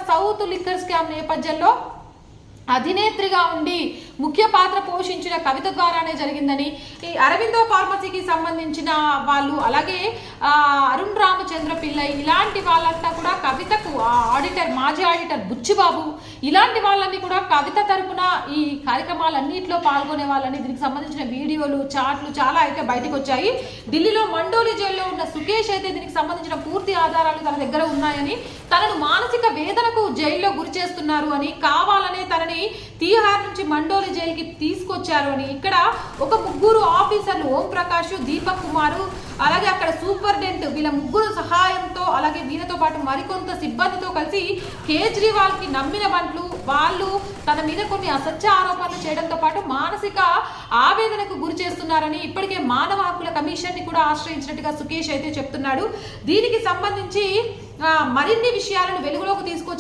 South liquor scam నేపథ్యంలో అధినేత్రిగా ఉండి ముఖ్య పాత్ర పోషించిన కవిత ద్వారానే జరిగిందని, ఈ అరవిందో ఫార్మసీకి సంబంధించిన వాళ్ళు, అలాగే అరుణ్ రామచంద్ర పిల్లై, ఇలాంటి వాళ్ళంతా కూడా కవితకు ఆడిటర్, మాజీ ఆడిటర్ బుచ్చిబాబు, ఇలాంటి వాళ్ళని కూడా కవిత తరపున ఈ కార్యక్రమాలన్నింటిలో పాల్గొనే వాళ్ళని, దీనికి సంబంధించిన వీడియోలు, చాట్లు చాలా అయితే బయటకు వచ్చాయి. ఢిల్లీలో మండోలి జైల్లో ఉన్న సుకేష్ అయితే దీనికి సంబంధించిన పూర్తి ఆధారాలు తన దగ్గర ఉన్నాయని, తనను మానసిక వేదనకు జైల్లో గురి చేస్తున్నారు అని, కావాలనే తనని తీహార్ నుంచి మండోలి జైలుకి తీసుకొచ్చారు అని, ఇక్కడ ఒక ముగ్గురు ఆఫీసర్లు ఓం ప్రకాష్, దీపక్ కుమార్, అలాగే అక్కడ సూపరింటెండెంట్, వీళ్ళ ముగ్గురు సహాయంతో, అలాగే వీళ్ళతో పాటు మరికొంత సిబ్బందితో కలిసి కేజ్రీవాల్ కి నమ్మిన బంట్లు వాళ్ళు తన మీద కొన్ని అసత్య ఆరోపణలు చేయడంతో పాటు మానసిక ఆవేదనకు గురి చేస్తున్నారని ఇప్పటికే మానవ హక్కుల కమిషన్ ని కూడా ఆశ్రయించినట్టుగా సుకేష్ అయితే చెప్తున్నాడు. దీనికి సంబంధించి మరిన్ని విషయాలను వెలుగులోకి తీసుకొచ్చే